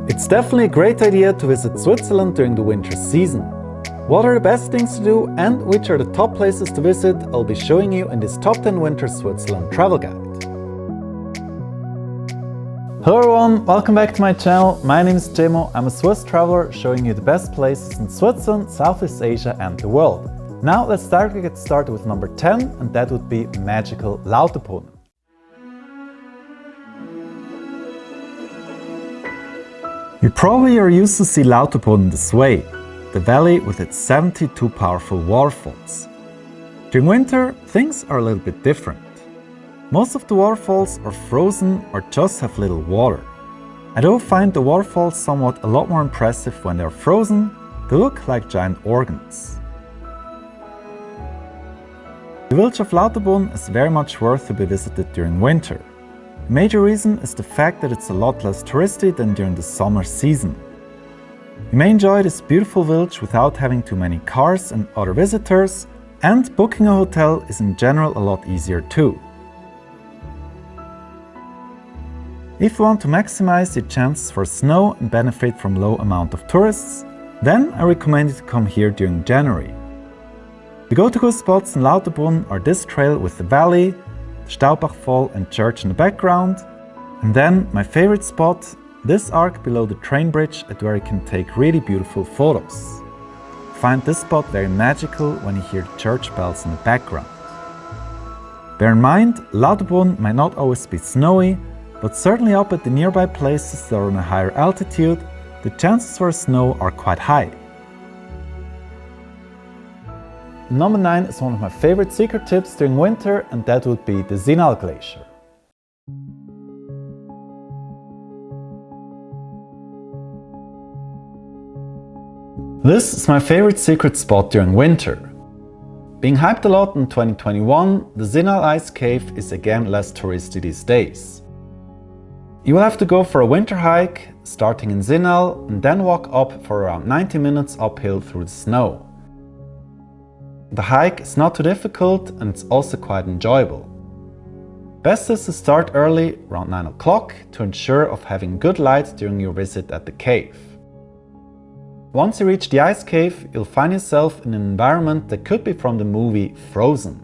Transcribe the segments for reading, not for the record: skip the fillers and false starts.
It's definitely a great idea to visit Switzerland during the winter season. What are the best things to do and which are the top places to visit, I'll be showing you in this Top 10 Winter Switzerland Travel Guide. Hello everyone, welcome back to my channel. My name is Jemo, I'm a Swiss traveler showing you the best places in Switzerland, Southeast Asia and the world. Now let's directly get started with number 10, and that would be magical Lauterbrunnen. You probably are used to see Lauterbrunnen this way, the valley with its 72 powerful waterfalls. During winter, things are a little bit different. Most of the waterfalls are frozen or just have little water. I do find the waterfalls somewhat a lot more impressive when they are frozen. They look like giant organs. The village of Lauterbrunnen is very much worth to be visited during winter. The major reason is the fact that it's a lot less touristy than during the summer season. You may enjoy this beautiful village without having too many cars and other visitors, and booking a hotel is in general a lot easier too. If you want to maximize your chances for snow and benefit from low amount of tourists, then I recommend you to come here during January. The go-to spots in Lauterbrunnen are this trail with the valley, the Staubachfall and church in the background, and then my favorite spot, this arc below the train bridge at where you can take really beautiful photos. Find this spot very magical when you hear the church bells in the background. Bear in mind, Lauterbrunnen might not always be snowy, but certainly up at the nearby places that are on a higher altitude, the chances for snow are quite high. Number 9 is one of my favorite secret tips during winter, and that would be the Zinal glacier. This is my favorite secret spot during winter. Being hyped a lot in 2021, the Zinal ice cave is again less touristy these days. You will have to go for a winter hike, starting in Zinal, and then walk up for around 90 minutes uphill through the snow. The hike is not too difficult and it's also quite enjoyable. Best is to start early, around 9 o'clock, to ensure of having good light during your visit at the cave. Once you reach the ice cave, you'll find yourself in an environment that could be from the movie Frozen.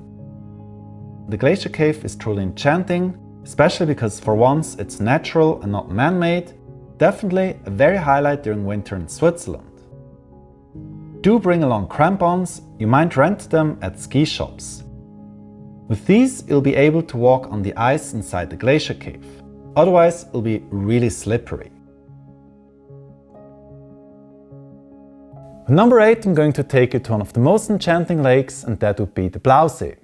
The glacier cave is truly enchanting, especially because for once it's natural and not man-made. Definitely a very highlight during winter in Switzerland. Do bring along crampons, you might rent them at ski shops. With these you'll be able to walk on the ice inside the glacier cave, otherwise it'll be really slippery. At number 8 I'm going to take you to one of the most enchanting lakes, and that would be the Blausee.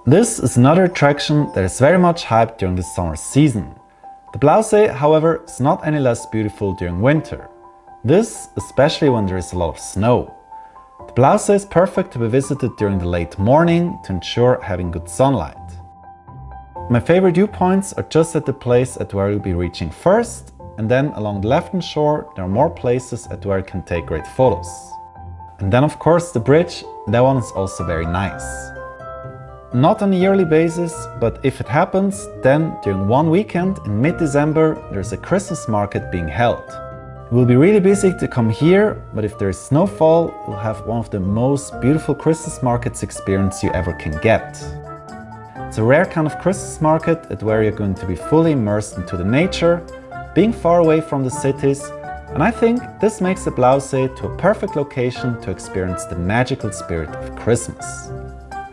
This is another attraction that is very much hyped during the summer season. The Blausee, however, is not any less beautiful during winter. This, especially when there is a lot of snow. The Blausee is perfect to be visited during the late morning to ensure having good sunlight. My favorite viewpoints are just at the place at where you'll be reaching first, and then along the left-hand shore there are more places at where you can take great photos. And then of course the bridge, that one is also very nice. Not on a yearly basis, but if it happens, then during one weekend in mid-December there's a Christmas market being held. It will be really busy to come here, but if there is snowfall, you'll have one of the most beautiful Christmas markets experience you ever can get. It's a rare kind of Christmas market at where you're going to be fully immersed into the nature, being far away from the cities, and I think this makes the Blausee to a perfect location to experience the magical spirit of Christmas.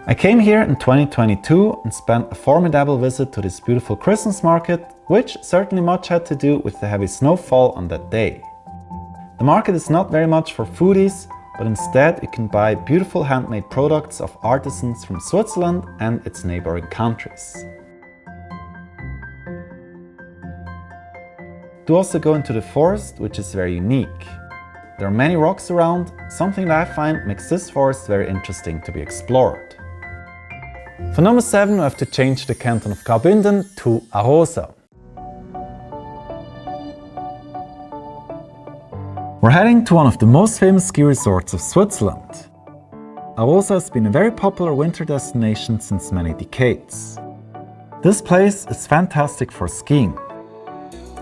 I came here in 2022 and spent a formidable visit to this beautiful Christmas market, which certainly much had to do with the heavy snowfall on that day. The market is not very much for foodies, but instead you can buy beautiful handmade products of artisans from Switzerland and its neighboring countries. Do also go into the forest, which is very unique. There are many rocks around, something that I find makes this forest very interesting to be explored. For number 7 we have to change the canton of Graubünden to Arosa. We're heading to one of the most famous ski resorts of Switzerland. Arosa has been a very popular winter destination since many decades. This place is fantastic for skiing.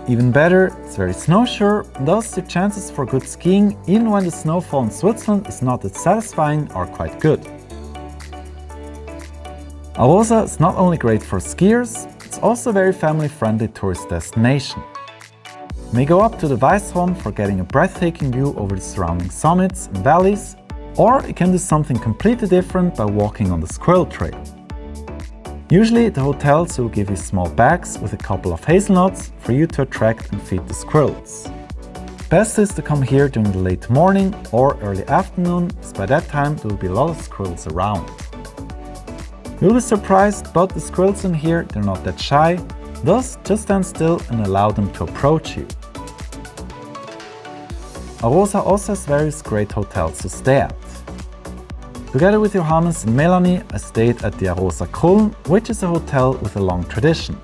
Even better, it's very snowsure, thus the chances for good skiing, even when the snowfall in Switzerland is not that satisfying, are quite good. Arosa is not only great for skiers, it's also a very family-friendly tourist destination. You may go up to the Weisshorn for getting a breathtaking view over the surrounding summits and valleys, or you can do something completely different by walking on the squirrel trail. Usually the hotels will give you small bags with a couple of hazelnuts for you to attract and feed the squirrels. Best is to come here during the late morning or early afternoon, as by that time there will be a lot of squirrels around. You'll be surprised, but the squirrels in here, they're not that shy, thus just stand still and allow them to approach you. Arosa also has various great hotels to stay at. Together with Johannes and Melanie, I stayed at the Arosa Kulm, which is a hotel with a long tradition.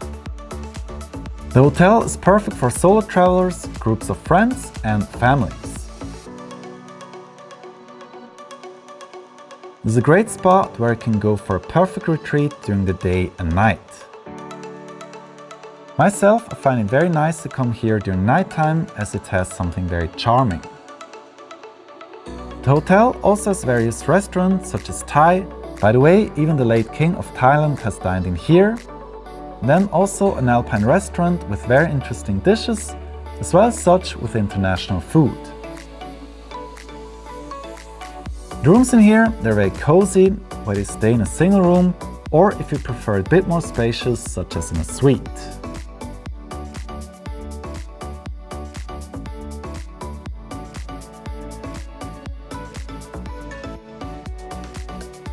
The hotel is perfect for solo travelers, groups of friends and families. It's a great spot where you can go for a perfect retreat during the day and night. Myself, I find it very nice to come here during nighttime as it has something very charming. The hotel also has various restaurants such as Thai. By the way, even the late King of Thailand has dined in here. Then also an alpine restaurant with very interesting dishes, as well as such with international food. The rooms in here, they're very cozy, whether you stay in a single room or if you prefer a bit more spacious, such as in a suite.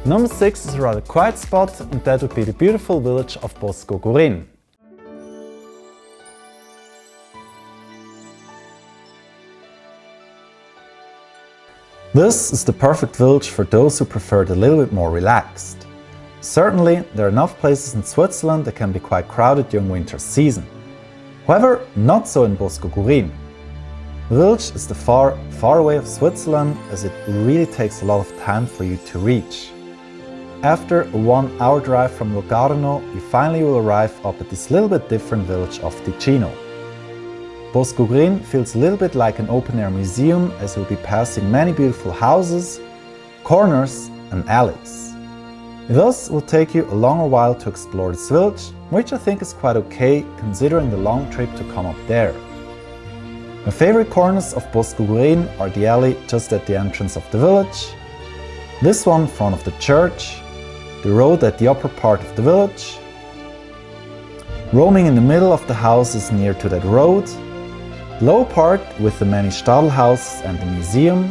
Number 6 is a rather quiet spot, and that would be the beautiful village of Bosco Gurin. This is the perfect village for those who prefer it a little bit more relaxed. Certainly, there are enough places in Switzerland that can be quite crowded during winter season. However, not so in Bosco Gurin. The village is the far away of Switzerland, as it really takes a lot of time for you to reach. After a 1-hour drive from Locarno, you finally will arrive up at this little bit different village of Ticino. Bosco Gurin feels a little bit like an open-air museum, as you'll be passing many beautiful houses, corners and alleys. It thus will take you a longer while to explore this village, which I think is quite okay considering the long trip to come up there. My favorite corners of Bosco Gurin are the alley just at the entrance of the village, this one in front of the church, the road at the upper part of the village, roaming in the middle of the houses near to that road, the lower part with the many Stadelhouses and the museum,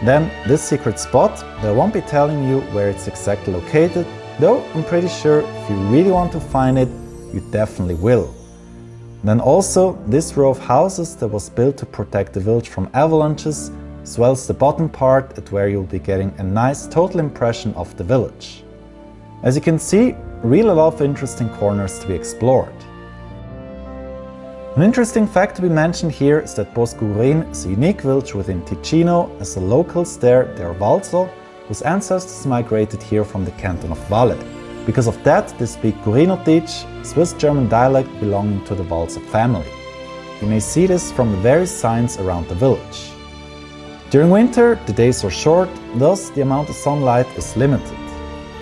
then this secret spot that I won't be telling you where it's exactly located, though I'm pretty sure if you really want to find it, you definitely will. Then also this row of houses that was built to protect the village from avalanches, as well as the bottom part at where you'll be getting a nice total impression of the village. As you can see, really a lot of interesting corners to be explored. An interesting fact to be mentioned here is that Bosco Gurin is a unique village within Ticino, as the locals there, they are Walser, whose ancestors migrated here from the canton of Valle. Because of that, they speak Gurinotic, Swiss-German dialect belonging to the Walser family. You may see this from the various signs around the village. During winter, the days are short, thus the amount of sunlight is limited.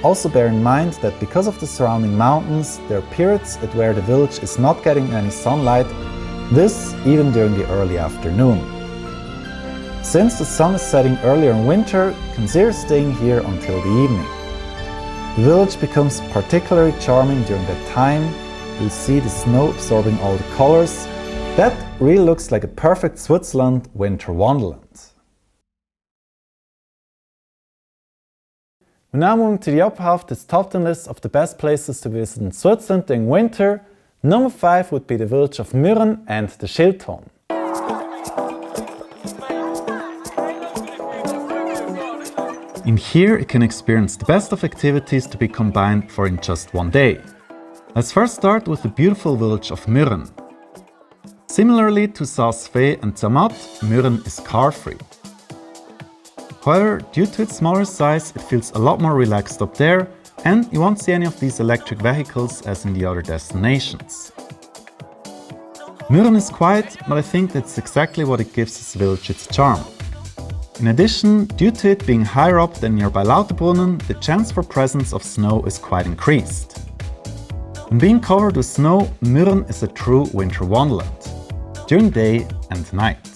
Also bear in mind that because of the surrounding mountains, there are periods at where the village is not getting any sunlight, this even during the early afternoon. Since the sun is setting earlier in winter, consider staying here until the evening. The village becomes particularly charming during that time. You'll see the snow absorbing all the colors. That really looks like a perfect Switzerland Winter Wonderland. We're now moving to the upper half of this top 10 list of the best places to visit in Switzerland during winter. Number 5 would be the village of Mürren and the Schilthorn. In here you can experience the best of activities to be combined for in just one day. Let's first start with the beautiful village of Mürren. Similarly to Saas-Fee and Zermatt, Mürren is car-free. However, due to its smaller size, it feels a lot more relaxed up there, And you won't see any of these electric vehicles as in the other destinations. Mürren is quiet, but I think that's exactly what it gives this village its charm. In addition, due to it being higher up than nearby Lauterbrunnen, the chance for presence of snow is quite increased. When being covered with snow, Mürren is a true winter wonderland, during day and night.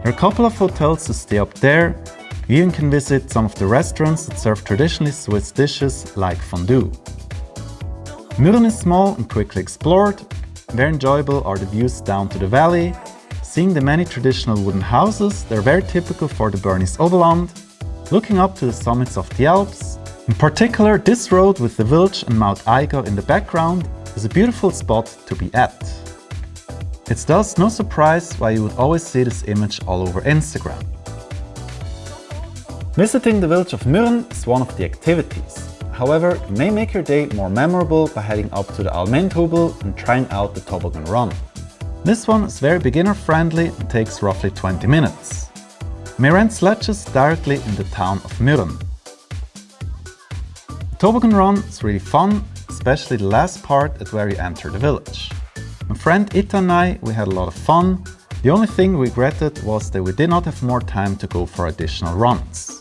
There are a couple of hotels to stay up there. You even can visit some of the restaurants that serve traditionally Swiss dishes like fondue. Mürren is small and quickly explored. Very enjoyable are the views down to the valley, seeing the many traditional wooden houses that are very typical for the Bernese Oberland, looking up to the summits of the Alps. In particular, this road with the village and Mount Aigo in the background is a beautiful spot to be at. It's thus no surprise why you would always see this image all over Instagram. Visiting the village of Mürren is one of the activities. However, you may make your day more memorable by heading up to the Allmendhügel and trying out the toboggan run. This one is very beginner friendly and takes roughly 20 minutes. You may rent sledges directly in the town of Mürren. The toboggan run is really fun, especially the last part at where you enter the village. My friend Ita and I, we had a lot of fun. The only thing we regretted was that we did not have more time to go for additional runs.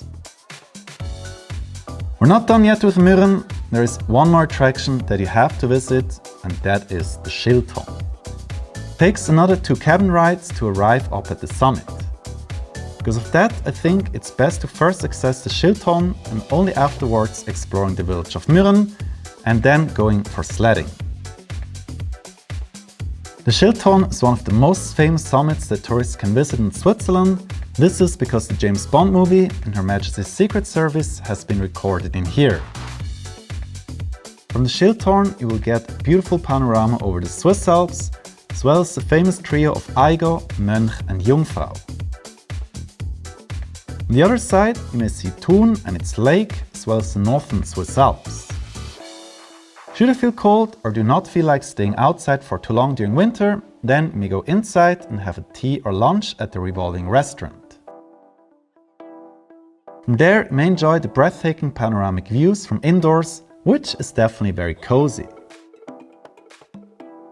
We're not done yet with Mürren. There is one more attraction that you have to visit, and that is the Schilthorn. It takes another 2 cabin rides to arrive up at the summit. Because of that, I think it's best to first access the Schilthorn and only afterwards exploring the village of Mürren and then going for sledding. The Schilthorn is one of the most famous summits that tourists can visit in Switzerland. This is because the James Bond movie and Her Majesty's Secret Service has been recorded in here. From the Schilthorn you will get a beautiful panorama over the Swiss Alps, as well as the famous trio of Aigo, Mönch and Jungfrau. On the other side you may see Thun and its lake, as well as the northern Swiss Alps. Should you feel cold or do not feel like staying outside for too long during winter, then you may go inside and have a tea or lunch at the revolving restaurant. From there you may enjoy the breathtaking panoramic views from indoors, which is definitely very cozy.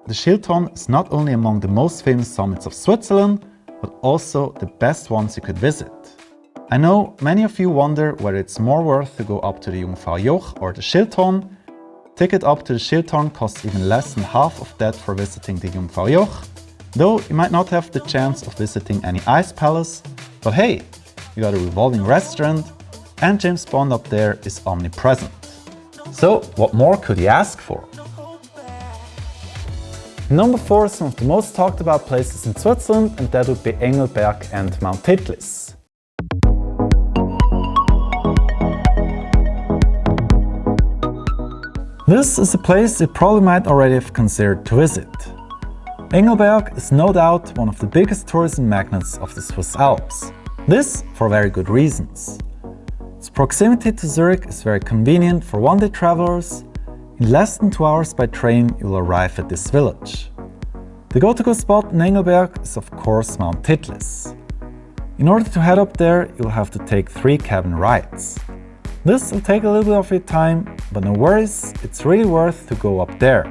The Schilthorn is not only among the most famous summits of Switzerland, but also the best ones you could visit. I know many of you wonder whether it's more worth to go up to the Jungfrau Joch or the Schilthorn. Ticket up to the Schilthorn costs even less than half of that for visiting the Jungfrau Joch, though you might not have the chance of visiting any ice palace, but hey, you got a revolving restaurant and James Bond up there is omnipresent. So what more could you ask for? Number 4 is some of the most talked about places in Switzerland, and that would be Engelberg and Mount Titlis. This is a place you probably might already have considered to visit. Engelberg is no doubt one of the biggest tourism magnets of the Swiss Alps. This for very good reasons. Its proximity to Zurich is very convenient for one-day travelers. In less than 2 hours by train you will arrive at this village. The go-to-go spot in Engelberg is of course Mount Titlis. In order to head up there you'll have to take 3 cabin rides. This will take a little bit of your time, but no worries, it's really worth to go up there.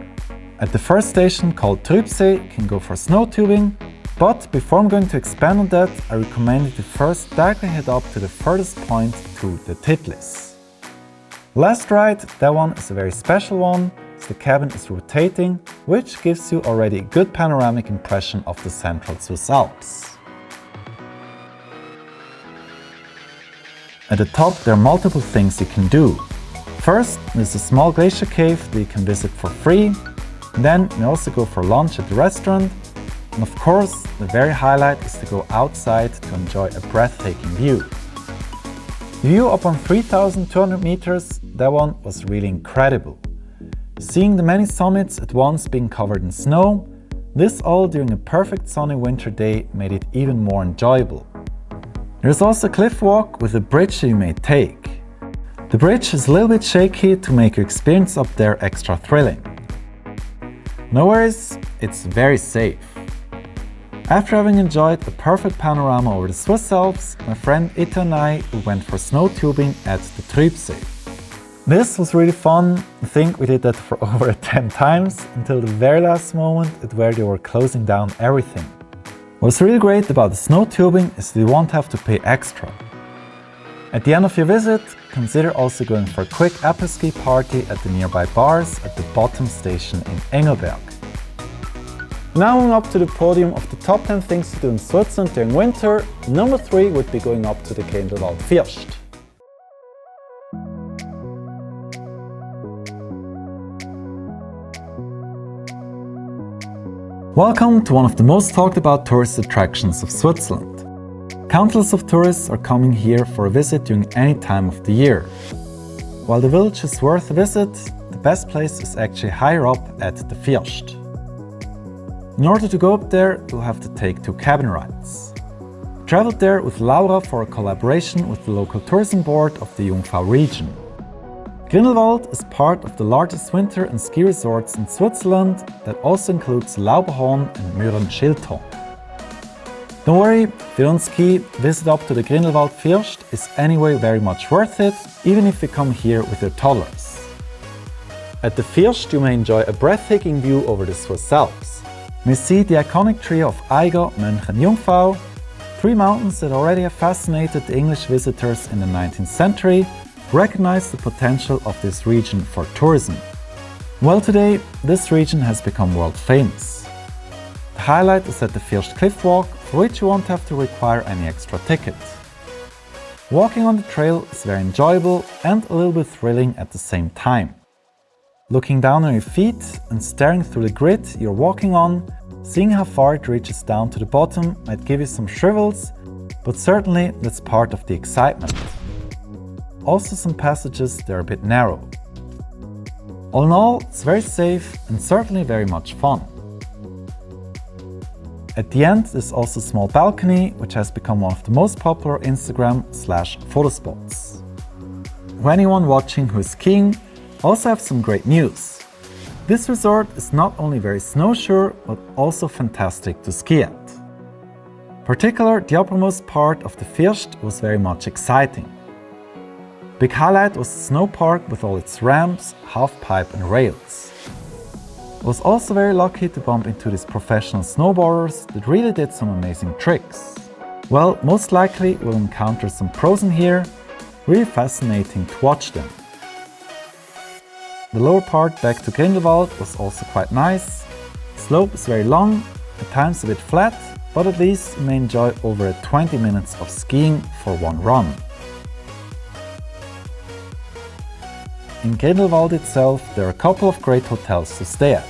At the first station called Trübsee you can go for snow tubing, but before I'm going to expand on that, I recommend you to first directly head up to the furthest point to the Titlis. Last ride, that one is a very special one, as the cabin is rotating, which gives you already a good panoramic impression of the central Swiss Alps. At the top there are multiple things you can do. First, there's a small glacier cave that you can visit for free. Then you also go for lunch at the restaurant. And of course, the very highlight is to go outside to enjoy a breathtaking view. The view up on 3,200 meters, that one was really incredible. Seeing the many summits at once being covered in snow, this all during a perfect sunny winter day made it even more enjoyable. There's also a cliff walk with a bridge that you may take. The bridge is a little bit shaky to make your experience up there extra thrilling. No worries, it's very safe. After having enjoyed a perfect panorama over the Swiss Alps, my friend Ita and I went for snow tubing at the Trübsee. This was really fun. I think we did that for over 10 times until the very last moment at where they were closing down everything. What's really great about the snow tubing is that you won't have to pay extra. At the end of your visit, consider also going for a quick apres-ski party at the nearby bars at the bottom station in Engelberg. Now moving up to the podium of the top 10 things to do in Switzerland during winter, number 3 would be going up to the Grindelwald First. Welcome to one of the most talked about tourist attractions of Switzerland. Countless of tourists are coming here for a visit during any time of the year. While the village is worth a visit, the best place is actually higher up at the First. In order to go up there, you'll have to take 2 cabin rides. I traveled there with Laura for a collaboration with the local tourism board of the Jungfrau region. Grindelwald is part of the largest winter and ski resorts in Switzerland that also includes Lauterbrunnen and Schilthorn. Don't worry, if you don't ski, visit up to the Grindelwald First is anyway very much worth it, even if you come here with your toddlers. At the First you may enjoy a breathtaking view over the Swiss Alps. You may see the iconic trio of Eiger, Mönch and Jungfrau, 3 mountains that already have fascinated the English visitors in the 19th century, recognize the potential of this region for tourism. Well, today, this region has become world famous. The highlight is at the First Cliff Walk, for which you won't have to require any extra ticket. Walking on the trail is very enjoyable and a little bit thrilling at the same time. Looking down on your feet and staring through the grid you're walking on, seeing how far it reaches down to the bottom might give you some shrivels, but certainly that's part of the excitement. Also some passages that are a bit narrow. All in all, it's very safe and certainly very much fun. At the end, there's also a small balcony, which has become one of the most popular Instagram/photo spots. For anyone watching who is skiing, I also have some great news. This resort is not only very snow-sure, but also fantastic to ski at. In particular, the uppermost part of the First was very much exciting. Big highlight was the snow park with all its ramps, half-pipe and rails. I was also very lucky to bump into these professional snowboarders that really did some amazing tricks. Well, most likely we'll encounter some pros in here, really fascinating to watch them. The lower part back to Grindelwald was also quite nice. The slope is very long, at times a bit flat, but at least you may enjoy over 20 minutes of skiing for one run. In Grindelwald itself, there are a couple of great hotels to stay at.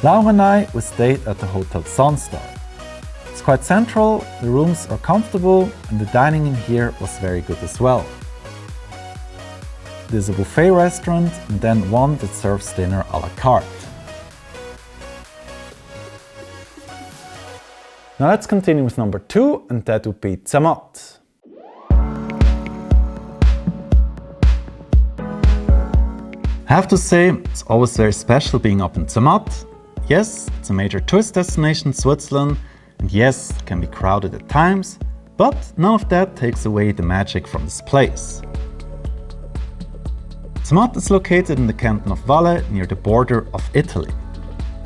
Laura and I, we stayed at the Hotel Sunstar. It's quite central, the rooms are comfortable, and the dining in here was very good as well. There's a buffet restaurant and then one that serves dinner a la carte. Now let's continue with number 2, and that would be Zermatt. I have to say, it's always very special being up in Zermatt. Yes, it's a major tourist destination in Switzerland, and yes, it can be crowded at times, but none of that takes away the magic from this place. Zermatt is located in the canton of Valais, near the border of Italy.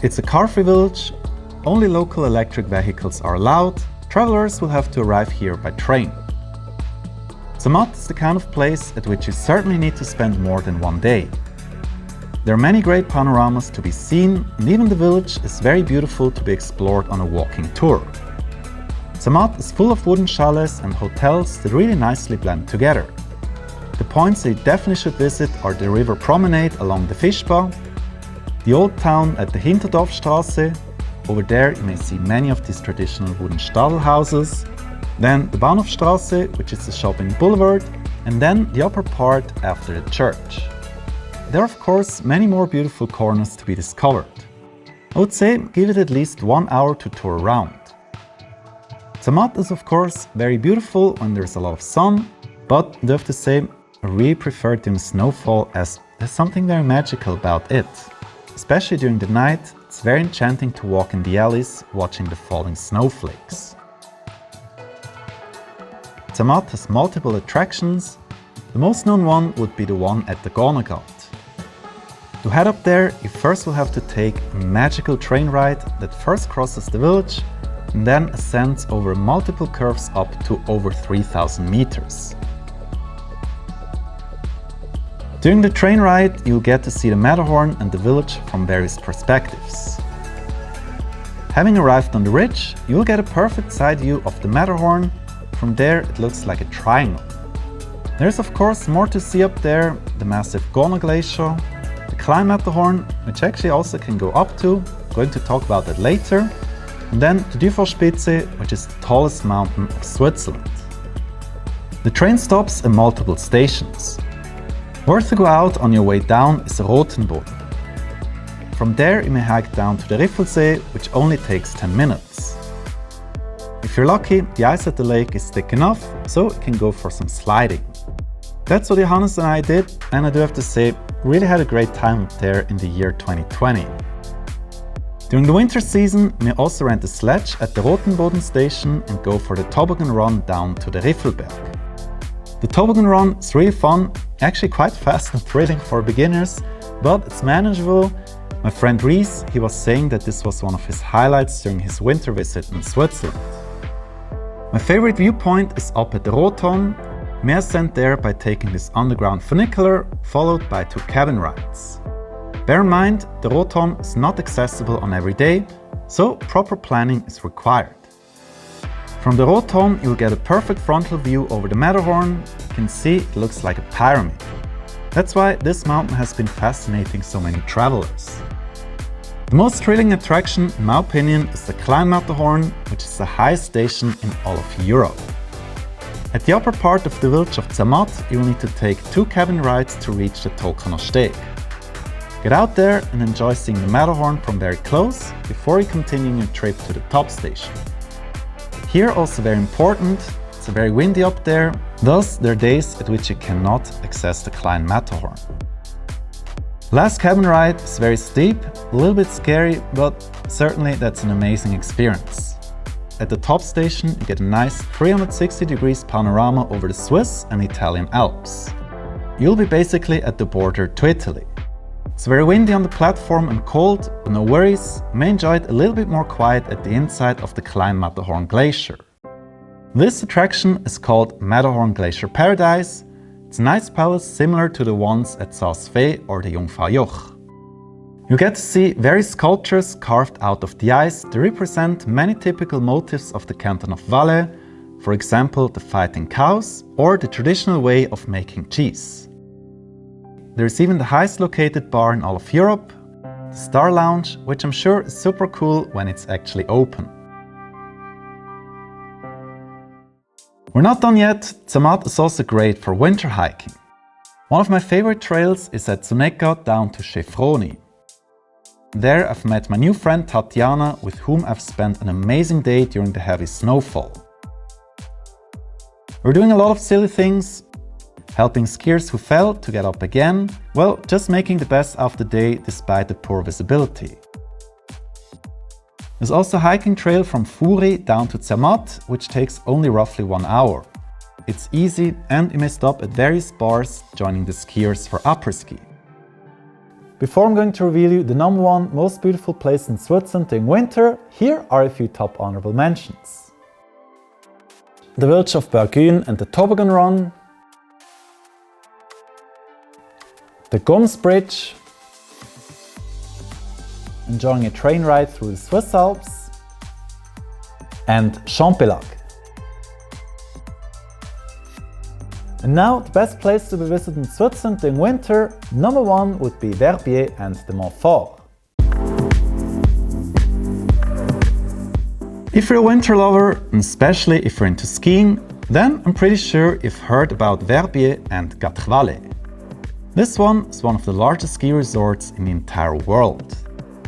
It's a car-free village, only local electric vehicles are allowed, travelers will have to arrive here by train. Zermatt is the kind of place at which you certainly need to spend more than one day. There are many great panoramas to be seen, and even the village is very beautiful to be explored on a walking tour. Zermatt is full of wooden chalets and hotels that really nicely blend together. The points that you definitely should visit are the river promenade along the Fischbach, the old town at the Hinterdorfstraße. Over there you may see many of these traditional wooden Stadelhouses, then the Bahnhofstraße, which is a shopping boulevard, and then the upper part after the church. There are of course many more beautiful corners to be discovered. I would say give it at least 1 hour to tour around. Zermatt is of course very beautiful when there's a lot of sun, but I have to say I really prefer dim snowfall as there's something very magical about it. Especially during the night, it's very enchanting to walk in the alleys watching the falling snowflakes. Zermatt has multiple attractions. The most known one would be the one at the Gornergrat. To head up there, you first will have to take a magical train ride that first crosses the village and then ascends over multiple curves up to over 3,000 meters. During the train ride, you'll get to see the Matterhorn and the village from various perspectives. Having arrived on the ridge, you'll get a perfect side view of the Matterhorn. From there, it looks like a triangle. There's of course more to see up there: the massive Gorner Glacier, the Klein Matterhorn, which actually also can go up to, I'm going to talk about that later, and then the Dufourspitze, which is the tallest mountain of Switzerland. The train stops at multiple stations. Worth to go out on your way down is the Rotenboden. From there you may hike down to the Refuel, which only takes 10 minutes. If you're lucky, the ice at the lake is thick enough, so you can go for some sliding. That's what Johannes and I did, and I do have to say, really had a great time up there in the year 2020. During the winter season, you may also rent a sledge at the Rotenboden station and go for the toboggan run down to the Refuelberg. The toboggan run is really fun, actually quite fast and thrilling for beginners, but it's manageable. My friend Reese, he was saying that this was one of his highlights during his winter visit in Switzerland. My favorite viewpoint is up at the Rothorn. You may ascend there by taking this underground funicular, followed by 2 cabin rides. Bear in mind, the Rothorn is not accessible on every day, so proper planning is required. From the Rothorn, you'll get a perfect frontal view over the Matterhorn. You can see it looks like a pyramid. That's why this mountain has been fascinating so many travelers. The most thrilling attraction, in my opinion, is the Klein Matterhorn, which is the highest station in all of Europe. At the upper part of the village of Zermatt, you will need to take 2 cabin rides to reach the Tolkaner Steg. Get out there and enjoy seeing the Matterhorn from very close before you continue your trip to the top station. Here also very important, it's very windy up there, thus there are days at which you cannot access the Klein Matterhorn. Last cabin ride is very steep, a little bit scary, but certainly that's an amazing experience. At the top station you get a nice 360 degrees panorama over the Swiss and Italian Alps. You'll be basically at the border to Italy. It's very windy on the platform and cold, but no worries, you may enjoy it a little bit more quiet at the inside of the Klein Matterhorn Glacier. This attraction is called Matterhorn Glacier Paradise. It's a nice palace similar to the ones at Saas-Fee or the Jungfrau-Joch. You get to see various sculptures carved out of the ice that represent many typical motifs of the canton of Valais, for example the fighting cows or the traditional way of making cheese. There's even the highest located bar in all of Europe, the Star Lounge, which I'm sure is super cool when it's actually open. We're not done yet. Zermatt is also great for winter hiking. One of my favorite trails is at Zunecka down to Schilthorn. There I've met my new friend Tatiana, with whom I've spent an amazing day during the heavy snowfall. We're doing a lot of silly things, helping skiers who fell to get up again, well, just making the best of the day despite the poor visibility. There's also a hiking trail from Furi down to Zermatt, which takes only roughly 1 hour. It's easy and you may stop at various bars joining the skiers for après-ski. Before I'm going to reveal you the #1 most beautiful place in Switzerland during winter, here are a few top honorable mentions. The village of Bergün and the toboggan run, the Gums Bridge, enjoying a train ride through the Swiss Alps, and Champelag. And now the best place to be visited in Switzerland during winter, #1 would be Verbier and the Mont-Fort. If you're a winter lover, and especially if you're into skiing, then I'm pretty sure you've heard about Verbier and Gatrevalle. This one is one of the largest ski resorts in the entire world.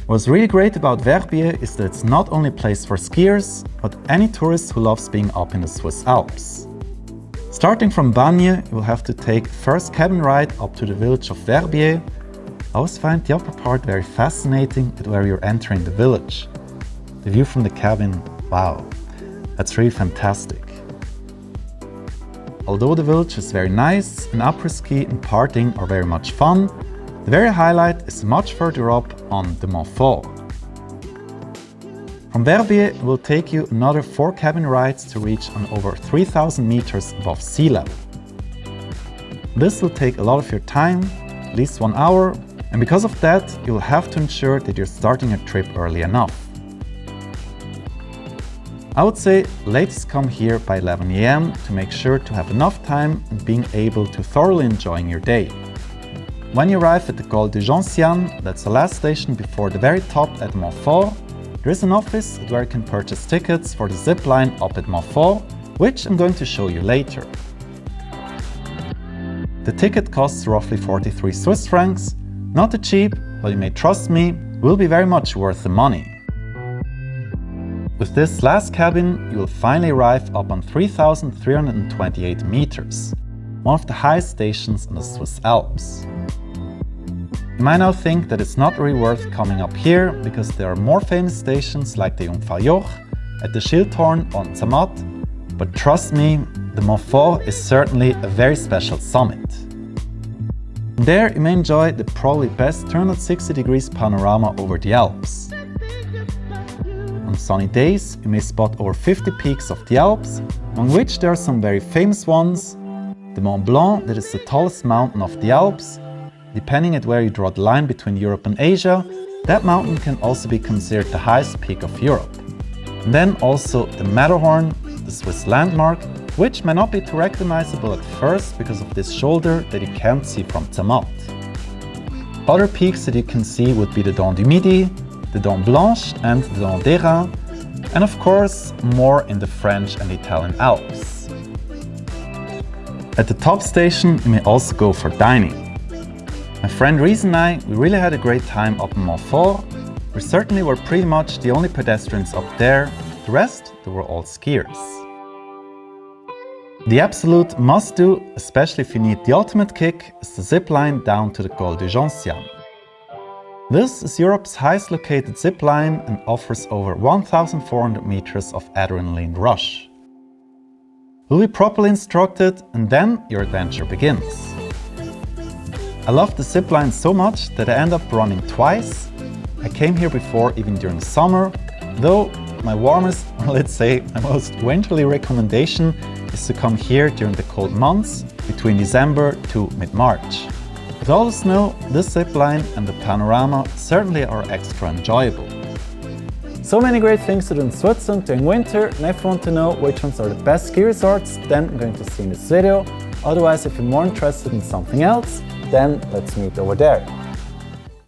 What's really great about Verbier is that it's not only a place for skiers, but any tourist who loves being up in the Swiss Alps. Starting from Bagne, you will have to take first cabin ride up to the village of Verbier. I always find the upper part very fascinating at where you're entering the village. The view from the cabin, wow, that's really fantastic. although the village is very nice and après-ski and partying are very much fun, the very highlight is much further up on the Mont-Fort. From Verbier it will take you another 4 cabin rides to reach on over 3,000 meters above sea level. This will take a lot of your time, at least 1 hour, and because of that you will have to ensure that you're starting your trip early enough. I would say latest come here by 11 AM to make sure to have enough time and being able to thoroughly enjoy your day. When you arrive at the Col de Gentiane, that's the last station before the very top at Mont-Fort, there is an office where you can purchase tickets for the zip line up at Mont-Fort, which I'm going to show you later. The ticket costs roughly 43 Swiss francs, not too cheap, but you may trust me, will be very much worth the money. With this last cabin, you will finally arrive up on 3,328 meters, one of the highest stations in the Swiss Alps. You might now think that it's not really worth coming up here because there are more famous stations like the Jungfrau at the Schilthorn on Zermatt, but trust me, the Mont-Fort is certainly a very special summit. There you may enjoy the probably best 360 degrees panorama over the Alps. On sunny days you may spot over 50 peaks of the Alps, among which there are some very famous ones. The Mont-Blanc, that is the tallest mountain of the Alps. Depending at where you draw the line between Europe and Asia, that mountain can also be considered the highest peak of Europe. And then also the Matterhorn, the Swiss landmark, which may not be too recognizable at first because of this shoulder that you can't see from Zermatt. Other peaks that you can see would be the Dent du Midi, the Dent Blanche and the Dent d'Hérin, and of course more in the French and Italian Alps. At the top station you may also go for dining. My friend Reese and I, we really had a great time up in Mont-Fort. We certainly were pretty much the only pedestrians up there, the rest they were all skiers. The absolute must-do, especially if you need the ultimate kick, is the zip line down to the Col de Gentiane. This is Europe's highest located zip line and offers over 1,400 meters of adrenaline rush. You'll be properly instructed and then your adventure begins. I love the zip line so much that I end up running twice. I came here before even during the summer, though my warmest, let's say my most winterly recommendation is to come here during the cold months between December to mid-March. With all the snow, this zip line and the panorama certainly are extra enjoyable. So many great things to do in Switzerland during winter, and if you want to know which ones are the best ski resorts, then I'm going to see in this video. Otherwise, if you're more interested in something else, then let's meet over there.